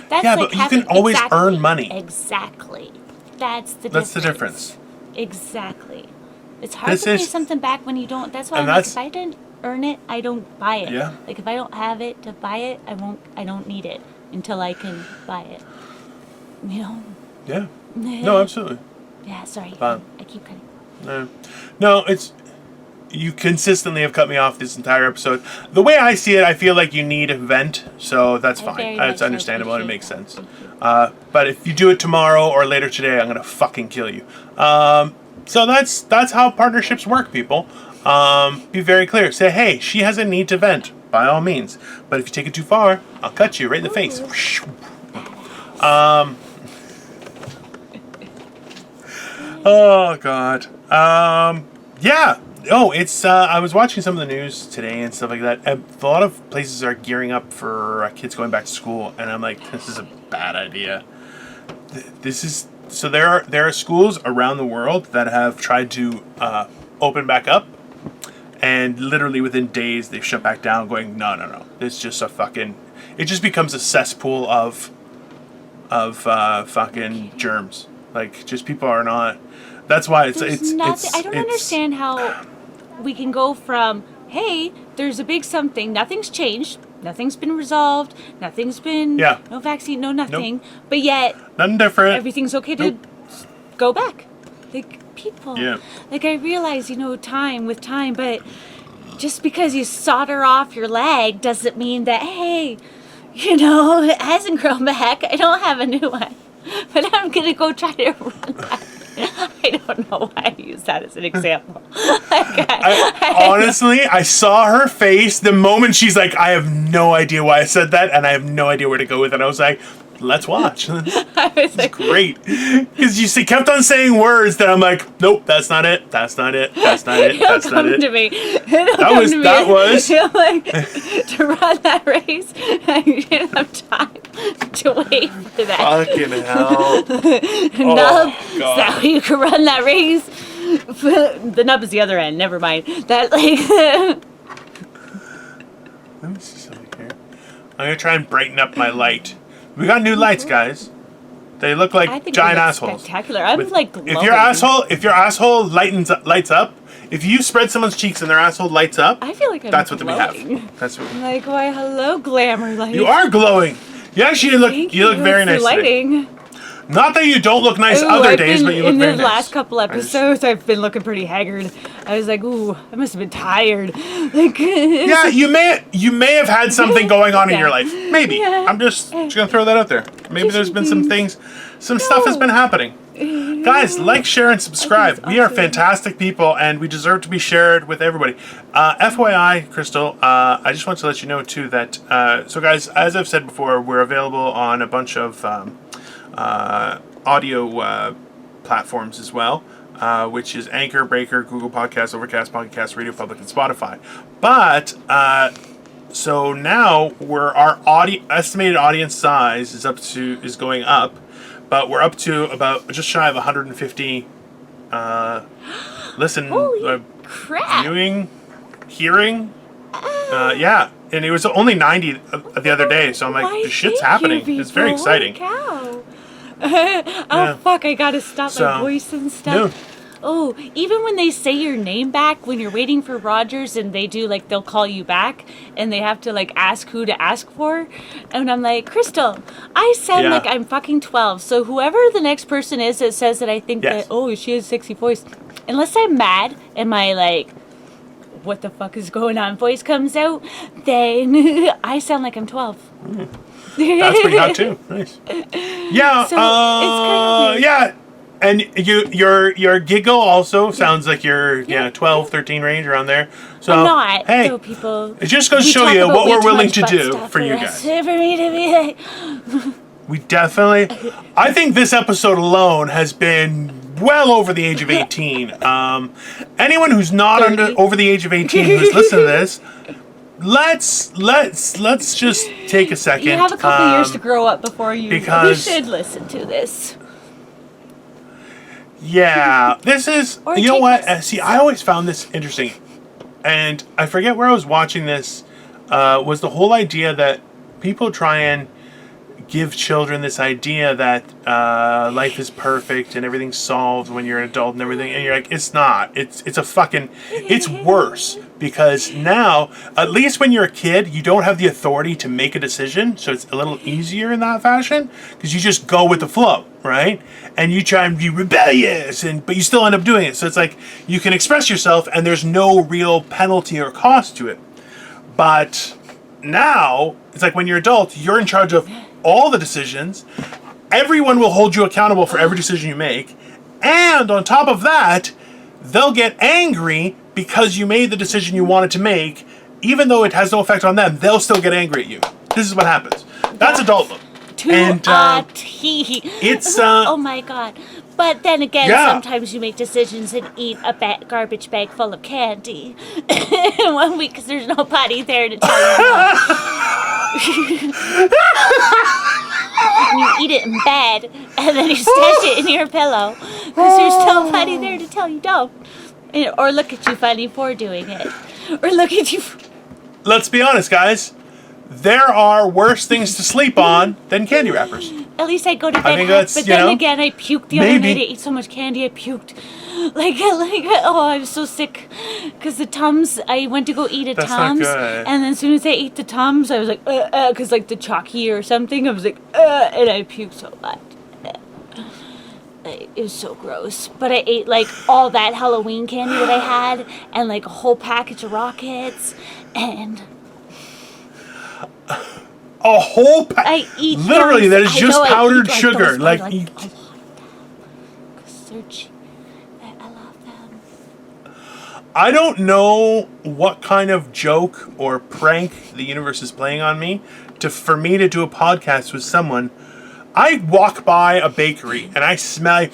That's yeah, like but you can always earn money. Exactly. That's the difference. Exactly. It's hard to pay something back when you don't. That's why I'm like, if I didn't earn it, I don't buy it. Yeah. Like if I don't have it to buy it, I don't need it until I can buy it. You know? Yeah. No, absolutely. Yeah, sorry. I keep cutting. No, you consistently have cut me off this entire episode. The way I see it, I feel like you need a vent, so that's fine. It's understandable and it makes sense. But if you do it tomorrow or later today, I'm gonna fucking kill you. So that's how partnerships work, people. Be very clear. Say, hey, she has a need to vent, by all means. But if you take it too far, I'll cut you right in the face. Oh God. Yeah. Oh, it's. I was watching some of the news today and stuff like that. And a lot of places are gearing up for kids going back to school, and I'm like, this is a bad idea. This is so. There are schools around the world that have tried to open back up, and literally within days they shut back down, going, no. It's just a fucking. It just becomes a cesspool of fucking germs. Like, just people are not. That's why it's I don't understand how we can go from, hey, there's a big something, nothing's changed, nothing's been resolved, nothing's been, no vaccine, no nothing, but yet nothing different. Everything's okay to go back. Like, people. Yeah. Like, I realize, time with time, but just because you solder off your leg doesn't mean that, hey, it hasn't grown back. I don't have a new one. But I'm going to go try to run back. I don't know why I use that as an example. Honestly, I saw her face the moment she's like, I have no idea why I said that, and I have no idea where to go with it. I was like, let's watch. It's great. Because you kept on saying words that I'm like, nope, that's not it. That's not it. That's not it. That's not it. To me. That was. Like, to run that race, I didn't have time to wait for that. Fucking hell. Nub, so that you can run that race. The nub is the other end. Never mind. That Let me see something here. I'm gonna try and brighten up my light. We got new lights, guys. They look like giant assholes. Spectacular. I'm like glowing. If your asshole lights up, if you spread someone's cheeks and their asshole lights up, I feel like that's glowing. What we have. That's what. I'm like, why, hello, glamour light. You are glowing. You actually look very nice lighting. Today. Not that you don't look nice other days, but you look very nice. In the last couple episodes, I've been looking pretty haggard. I was like, ooh, I must have been tired. Like, yeah, you may have had something going on in your life. Maybe. Yeah. I'm just gonna throw that out there. Maybe there's been some things, stuff has been happening. Guys, like, share, and subscribe. We are fantastic people, and we deserve to be shared with everybody. FYI, Crystal, I just want to let you know, too, that, so guys, as I've said before, we're available on a bunch of audio platforms as well. which is Anchor, Breaker, Google Podcasts, Overcast, Pocket Casts, Radio Public, and Spotify. But so now our estimated audience size is going up, but we're up to about just shy of 150 crap. viewing, hearing. Yeah, and it was only 90 the other day, so I'm like, this shit's happening. It's very exciting. Cow. Fuck, I gotta stop my voice and stuff. No. Oh, even when they say your name back, when you're waiting for Rogers and they do, like, they'll call you back and they have to, like, ask who to ask for. And I'm like, Crystal, I sound like I'm fucking 12. So whoever the next person is that says that I think that, oh, she has a sexy voice, unless I'm mad and my, like, what the fuck is going on voice comes out, then I sound like I'm 12. That's pretty hot too. Nice. Yeah. So it's kind of weird. Yeah. And your giggle also sounds like you're 12, 13 range around there. So I'm not. Hey, so people, it just goes to show you what we're willing to do for you guys. For me to be like, We definitely. I think this episode alone has been well over the age of 18. Anyone who's not over the age of 18 who's listening to this, let's just take a second. you have a couple years to grow up before you should listen to this. Yeah, this is, Or you know take what? this. See, I always found this interesting. And I forget where I was watching this, was the whole idea that people try and give children this idea that life is perfect and everything's solved when you're an adult and everything. And you're like, it's not. It's worse. Because now, at least when you're a kid, you don't have the authority to make a decision. So it's a little easier in that fashion. Because you just go with the flow, right? And you try and be rebellious, but you still end up doing it. So it's like, you can express yourself and there's no real penalty or cost to it. But now, it's like when you're adult, you're in charge of all the decisions. Everyone will hold you accountable for every decision you make. And on top of that, they'll get angry because you made the decision you wanted to make. Even though it has no effect on them, they'll still get angry at you. This is what happens. That's adulthood. It's oh my god. But then again, sometimes you make decisions and eat a garbage bag full of candy in 1 week because there's nobody there to tell you no. And you eat it in bed and then you stash it in your pillow because there's nobody there to tell you don't. Or look at you funny for doing it. Or look at you. Let's be honest, guys. There are worse things to sleep on than candy wrappers. At least I go to bed half, but then again, I puked the other night. I ate so much candy, I puked. Oh, I was so sick. Because the Tums, I went to go eat at Tums. And then as soon as I ate the Tums, I was like, because like the chalky or something, I was like, and I puked so bad. It was so gross. But I ate like all that Halloween candy that I had, and like a whole package of Rockets, and... A whole I eat literally those. that is just powdered sugar. Like a lot of them. Because they're cheap. I love them. I don't know what kind of joke or prank the universe is playing on me for me to do a podcast with someone. I walk by a bakery and I smell,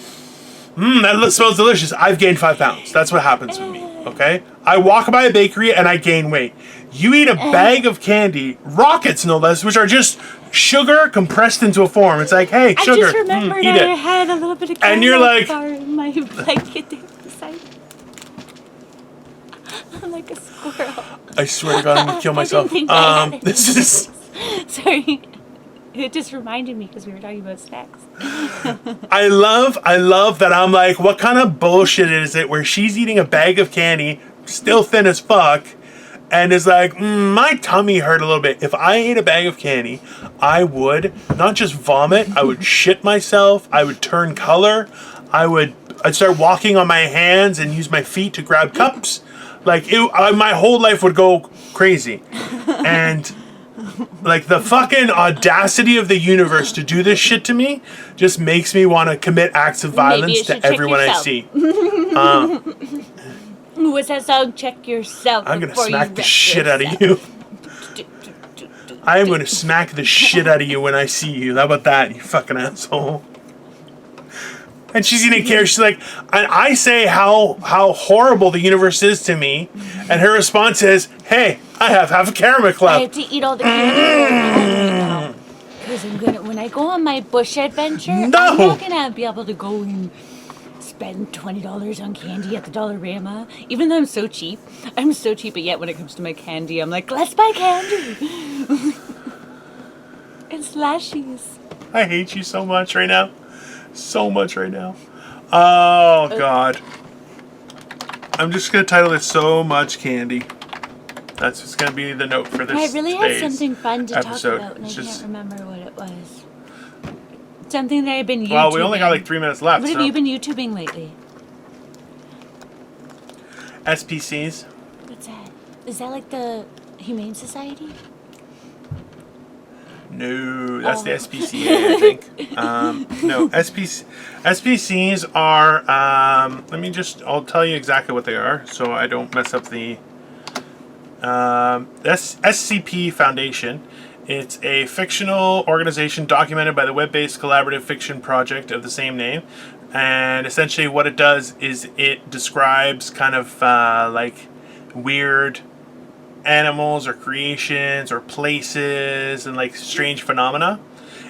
that smells delicious. I've gained 5 pounds. That's what happens with me. Okay? I walk by a bakery and I gain weight. You eat a bag of candy, Rockets no less, which are just sugar compressed into a form. It's like, hey, sugar, I just remembered eat it. I had a little bit of candy and you're like, in my blanket beside. I'm like a squirrel. I swear to God, I'm gonna kill myself. This is. Sorry. It just reminded me because we were talking about snacks. I love that I'm like, what kind of bullshit is it where she's eating a bag of candy, still thin as fuck, and is like, my tummy hurt a little bit. If I ate a bag of candy, I would not just vomit, I would shit myself, I would turn color, I'd start walking on my hands and use my feet to grab cups. Like, my whole life would go crazy. And... like, the fucking audacity of the universe to do this shit to me just makes me want to commit acts of violence to everyone I see. What's that song? Check yourself. I'm going to smack the shit out of you. I am going to smack the shit out of you when I see you. How about that, you fucking asshole? And she's eating carrots. She's like, and I say how horrible the universe is to me, and her response is, "Hey, I have half a caramel I club." have to eat all the candy right now. Because when I go on my bush adventure, I'm not gonna be able to go and spend $20 on candy at the Dollarama. Even though I'm so cheap, but yet when it comes to my candy, I'm like, let's buy candy. And slashies. I hate you so much right now. So much right now. Oh, God. I'm just going to title it So Much Candy. That's what's going to be the note for this. I really had something fun to episode. talk about, and I can't remember what it was. Something that I've been YouTubing. Well, we only got like 3 minutes left. What have you been YouTubing lately? SPCs. What's that? Is that like the Humane Society? No, that's the SPCA, I think. No, SPCs are, I'll tell you exactly what they are so I don't mess up the, SCP Foundation. It's a fictional organization documented by the web-based collaborative fiction project of the same name. And essentially what it does is it describes kind of like weird animals or creations or places and like strange phenomena.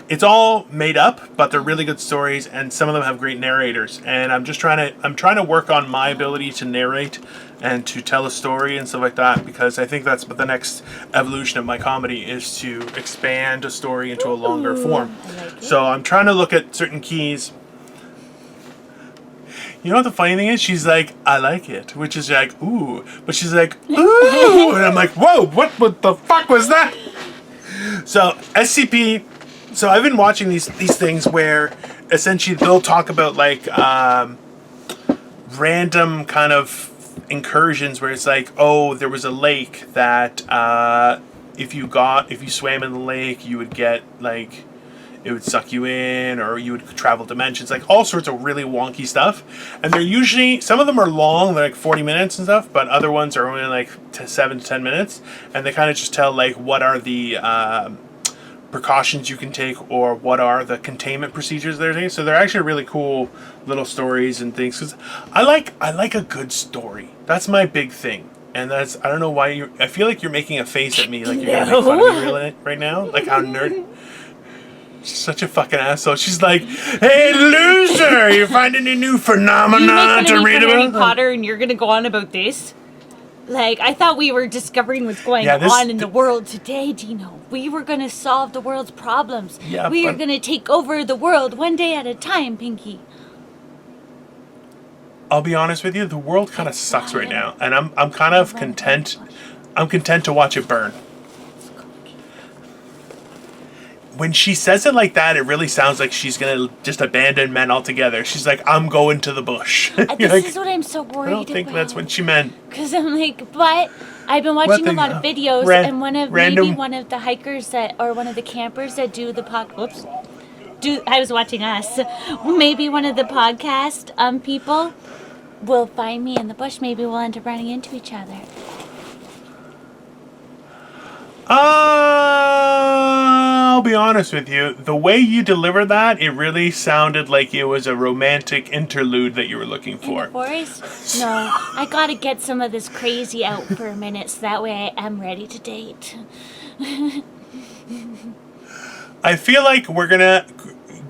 It's all made up, but they're really good stories, and some of them have great narrators. And I'm trying to work on my ability to narrate and to tell a story and stuff like that, because I think that's the next evolution of my comedy is to expand a story into a longer form. So I'm trying to look at certain keys. You know what the funny thing is? She's like, I like it, which is like, ooh. But she's like, ooh. And I'm like, whoa, what the fuck was that? So SCP, so I've been watching these things where essentially they'll talk about like random kind of incursions where it's like, oh, there was a lake that if you swam in the lake, you would get like, it would suck you in, or you would travel dimensions, like all sorts of really wonky stuff. And they're usually, some of them are long, they're like 40 minutes and stuff, but other ones are only like 7 to 10 minutes. And they kind of just tell like what are the precautions you can take, or what are the containment procedures they're taking. So they're actually really cool little stories and things. Cause I like a good story. That's my big thing. And that's, I don't know why I feel like you're making a face at me, like you're gonna make fun of me right now, like how nerd. She's such a fucking asshole. She's like, "Hey, loser! You're finding a new phenomenon to read about." Harry Potter, and you're gonna go on about this? Like, I thought we were discovering what's going on in the world today, Dino. We were gonna solve the world's problems. Yeah, we are gonna take over the world one day at a time, Pinky. I'll be honest with you. The world kind of sucks right now, and I'm kind of content. I'm content to watch it burn. When she says it like that, it really sounds like she's going to just abandon men altogether. She's like, I'm going to the bush. This like, is what I'm so worried about. I don't think that's what she meant. Because I'm like, but I've been watching a lot of videos, and maybe one of the hikers or one of the campers that do the I was watching us. Maybe one of the podcast people will find me in the bush. Maybe we'll end up running into each other. I'll be honest with you. The way you delivered that, it really sounded like it was a romantic interlude that you were looking for. In the forest? No, I gotta get some of this crazy out for a minute, so that way I am ready to date. I feel like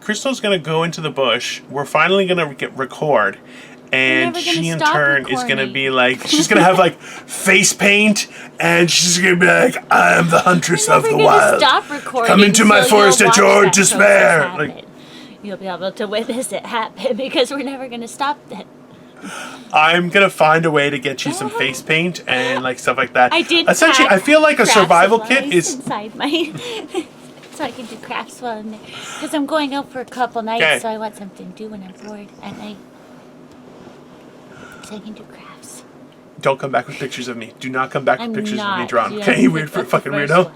Crystal's gonna go into the bush. We're finally gonna record. And she in turn is going to be like, she's going to have like face paint, and she's going to be like, I am the huntress of the wild. Stop recording. Come into my forest at your despair. Like, you'll be able to witness it happen because we're never going to stop it. I'm going to find a way to get you some face paint and like stuff like that. I did. Essentially, I feel like a survival kit is inside my. So I can do crafts while I'm there. Because I'm going out for a couple nights, so I want something to do when I'm bored at night. So I can do crafts. Don't come back with pictures of me. Do not come back with pictures of me drawn. Okay, you weird fucking weirdo.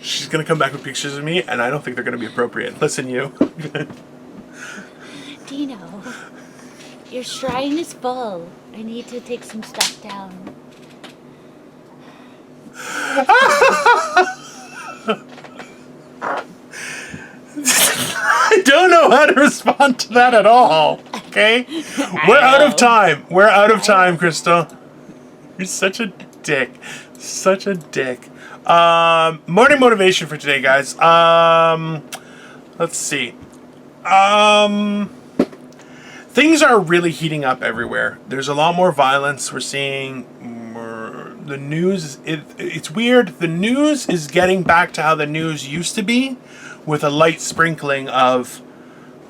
She's gonna come back with pictures of me, and I don't think they're gonna be appropriate. Listen, you. Dino, your shrine is full. I need to take some stuff down. respond to that at all. Okay? We're out of time. We're out of time, Crystal. You're such a dick. Such a dick. Morning motivation for today, guys. Let's see. Things are really heating up everywhere. There's a lot more violence. We're seeing the news. It's weird. The news is getting back to how the news used to be, with a light sprinkling of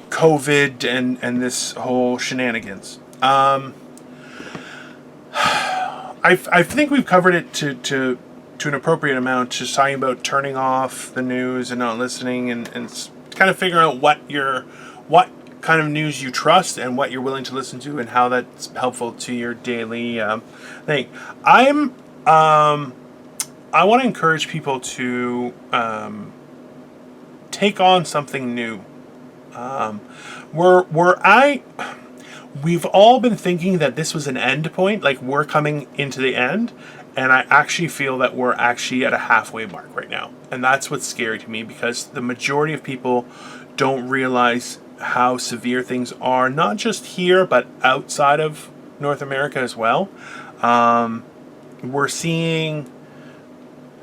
COVID and this whole shenanigans. I think we've covered it to an appropriate amount, just talking about turning off the news and not listening, and kind of figuring out what kind of news you trust and what you're willing to listen to, and how that's helpful to your daily thing. I want to encourage people to take on something new. We've all been thinking that this was an end point, like we're coming into the end, and I actually feel that we're actually at a halfway mark right now. And that's what's scary to me, because the majority of people don't realize how severe things are, not just here, but outside of North America as well. We're seeing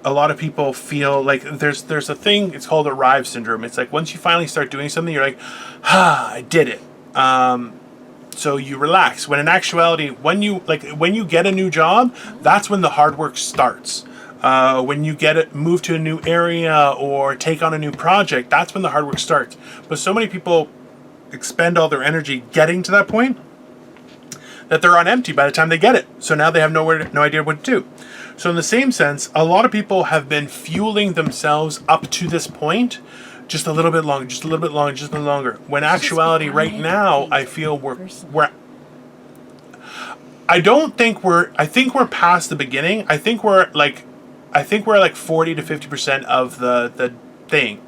a lot of people feel like there's a thing, it's called arrive syndrome. It's like once you finally start doing something, you're like, I did it. So you relax. When in actuality, when you get a new job, that's when the hard work starts. When you move to a new area or take on a new project, that's when the hard work starts. But so many people expend all their energy getting to that point that they're on empty by the time they get it. So now they have no idea what to do. So in the same sense, a lot of people have been fueling themselves up to this point just a little bit longer, just a little bit longer, just a little longer. When actuality right now, I feel I think we're past the beginning. I think we're like 40 to 50% of the thing.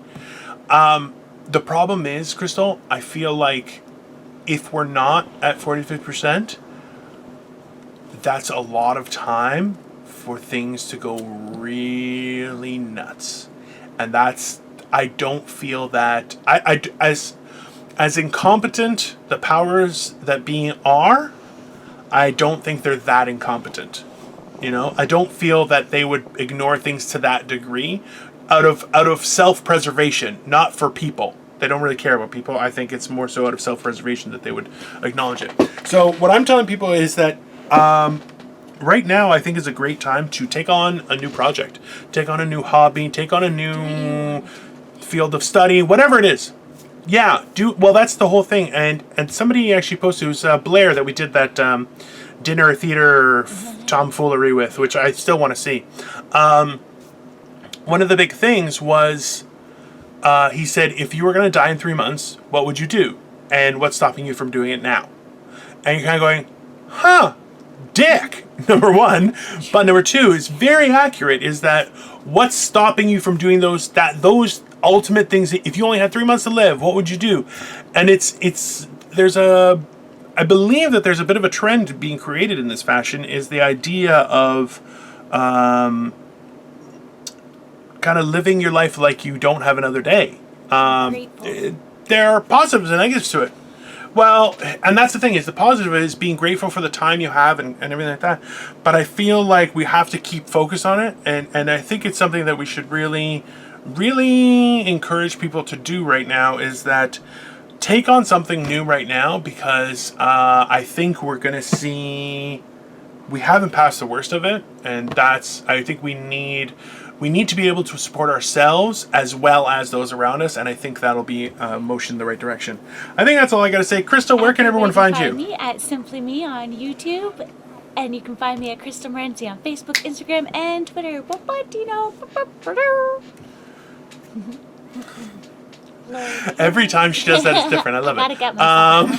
The problem is, Crystal, I feel like if we're not at 40 to 50%, that's a lot of time for things to go really nuts. And I don't feel that as incompetent the powers that be are, I don't think they're that incompetent. You know, I don't feel that they would ignore things to that degree out of self-preservation, not for people. They don't really care about people. I think it's more so out of self-preservation that they would acknowledge it. So what I'm telling people is that right now I think is a great time to take on a new project, take on a new hobby, take on a new field of study, whatever it is. Yeah, well, that's the whole thing. And somebody actually posted, it was Blair, that we did that dinner theater tomfoolery with, which I still want to see. One of the big things was, he said, if you were going to die in 3 months, what would you do? And what's stopping you from doing it now? And you're kind of going, dick, number one. But number two is very accurate, is that what's stopping you from doing those ultimate things? If you only had 3 months to live, what would you do? And I believe that there's a bit of a trend being created in this fashion, is the idea of kind of living your life like you don't have another day. There are positives and negatives to it. Well, and that's the thing, is the positive is being grateful for the time you have and everything like that. But I feel like we have to keep focus on it. And I think it's something that we should really, really encourage people to do right now, is that take on something new right now, because I think we're going to see, we haven't passed the worst of it. And I think we need to be able to support ourselves as well as those around us, and I think that'll be a motion in the right direction. I think that's all I got to say. Crystal, where can everyone find you? Me at Simply Me on YouTube, and you can find me at Crystal Morency on Facebook, Instagram, and Twitter. Dino. Every time she does that, it's different. I love it. Gotta get myself.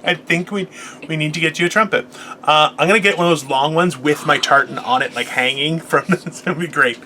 I think we need to get you a trumpet. I'm going to get one of those long ones with my tartan on it, like hanging from this. It's going to be great.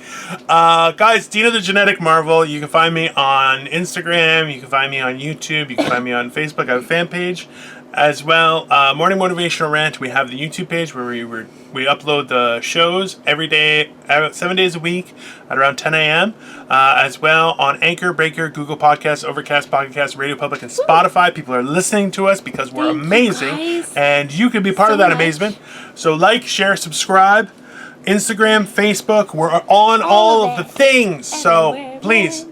Guys, Dino the Genetic Marvel. You can find me on Instagram. You can find me on YouTube. You can find me on Facebook. I have a fan page. As well, Morning Motivational Rant, we have the YouTube page where we upload the shows every day, 7 days a week at around 10 a.m. As well, on Anchor, Breaker, Google Podcasts, Overcast Podcasts, Radio Public, and Spotify. People are listening to us because we're amazing, and you can be part of that amazement. So like, share, subscribe. Instagram, Facebook, we're on all of the things. So please,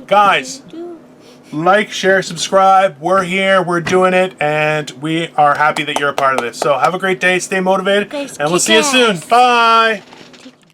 guys, like, share, subscribe. We're here, we're doing it, and we are happy that you're a part of this. So have a great day, stay motivated, and we'll see you soon. Bye.